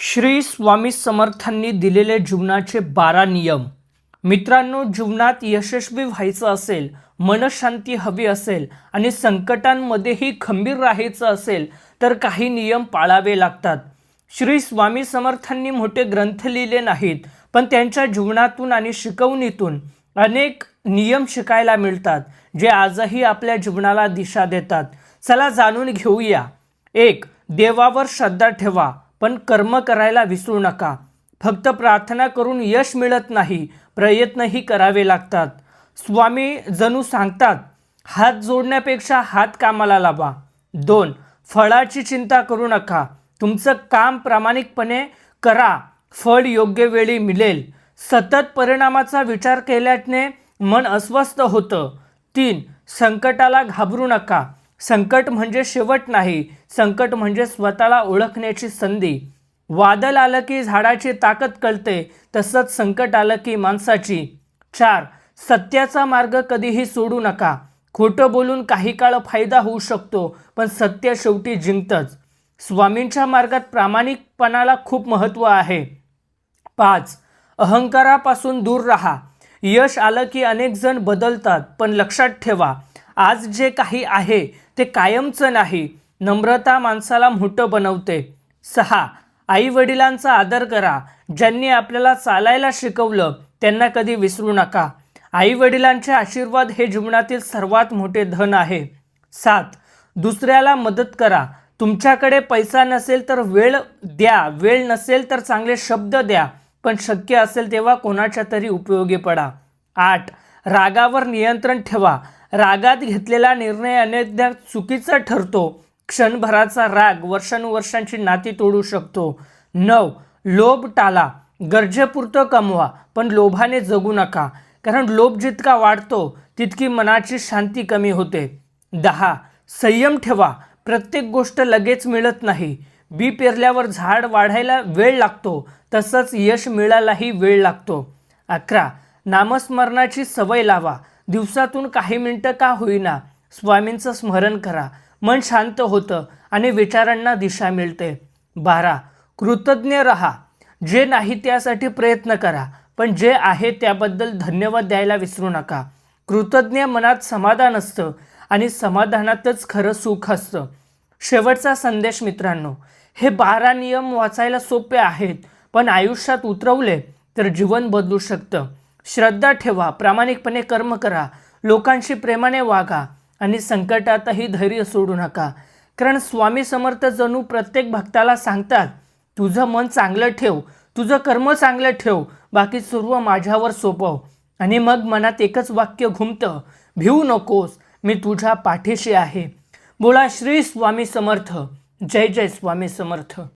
श्री स्वामी समर्थांनी दिलेले जीवनाचे 12 नियम। मित्रांनो, जीवनात यशस्वी व्हायचं असेल, मनशांती हवी असेल आणि संकटांमध्येही खंबीर राहायचं असेल तर काही नियम पाळावे लागतात। श्री स्वामी समर्थांनी मोठे ग्रंथ लिहिले नाहीत, पण त्यांच्या जीवनातून आणि शिकवणीतून अनेक नियम शिकायला मिळतात, जे आजही आपल्या जीवनाला दिशा देतात। चला जाणून घेऊया। 1. देवावर श्रद्धा ठेवा, पण कर्म करायला विसरू नका। फक्त प्रार्थना करून यश मिळत नाही, प्रयत्नही करावे लागतात। स्वामी जणू सांगतात, हात जोडण्यापेक्षा हात कामाला लावा। 2. फळाची चिंता करू नका, तुमचं काम प्रामाणिकपणे करा, फळ योग्य वेळी मिळेल। सतत परिणामाचा विचार केल्याने मन अस्वस्थ होतं। 3. संकटाला घाबरू नका, संकट म्हणजे शेवट नाही, संकट म्हणजे स्वतःला ओळखण्याची संधी। वादळ आलं की झाडाची ताकद कळते, तसंच संकट आलं की माणसाची। 4. सत्याचा मार्ग कधीही सोडू नका, खोटं बोलून काही काळ फायदा होऊ शकतो, पण सत्य शेवटी जिंकतंच। स्वामींच्या मार्गात प्रामाणिकपणाला खूप महत्त्व आहे। 5. अहंकारापासून दूर राहा, यश आलं की अनेक जण बदलतात, पण लक्षात ठेवा, आज जे काही आहे ते कायमचं नाही। नम्रता माणसाला मोठं बनवते। 6. आई वडिलांचा आदर करा, ज्यांनी आपल्याला चालायला शिकवलं त्यांना कधी विसरू नका। आई वडिलांचे आशीर्वाद हे जीवनातील सर्वात मोठे धन आहे। 7. दुसऱ्याला मदत करा, तुमच्याकडे पैसा नसेल तर वेळ द्या, वेळ नसेल तर चांगले शब्द द्या, पण शक्य असेल तेव्हा कोणाच्या तरी उपयोगी पडा। 8. रागावर नियंत्रण ठेवा, रागात घेतलेला निर्णय अनेकदा चुकीचा ठरतो। क्षणभराचा राग वर्षानुवर्षांची नाती तोडू शकतो। 9. लोभ टाळा, गरजेपुरतं कमवा, पण लोभाने जगू नका, कारण लोभ जितका वाढतो तितकी मनाची शांती कमी होते। 10. संयम ठेवा, प्रत्येक गोष्ट लगेच मिळत नाही। बी पेरल्यावर झाड वाढायला वेळ लागतो, तसंच यश मिळायलाही वेळ लागतो। 11. नामस्मरणाची सवय लावा, दिवसातून काही मिनिटं का होईना स्वामींचं स्मरण करा, मन शांत होतं आणि विचारांना दिशा मिळते। 12. कृतज्ञ राहा, जे नाही त्यासाठी प्रयत्न करा, पण जे आहे त्याबद्दल धन्यवाद द्यायला विसरू नका। कृतज्ञ मनात समाधान असतं आणि समाधानातच खरं सुख असतं। शेवटचा संदेश मित्रांनो, हे 12 नियम वाचायला सोपे आहेत, पण आयुष्यात उतरवले तर जीवन बदलू शकतं। श्रद्धा ठेवा, प्रामाणिकपणे कर्म करा, लोकांशी प्रेमाने वागा आणि संकटातही धैर्य सोडू नका, कारण स्वामी समर्थ जणू प्रत्येक भक्ताला सांगतात, तुझं मन चांगलं ठेव, तुझं कर्म चांगलं ठेव, बाकी सर्व माझ्यावर सोपव। आणि मग मनात एकच वाक्य घुमतं, भिवू नकोस, मी तुझ्या पाठीशी आहे। बोला श्री स्वामी समर्थ। जय जय स्वामी समर्थ।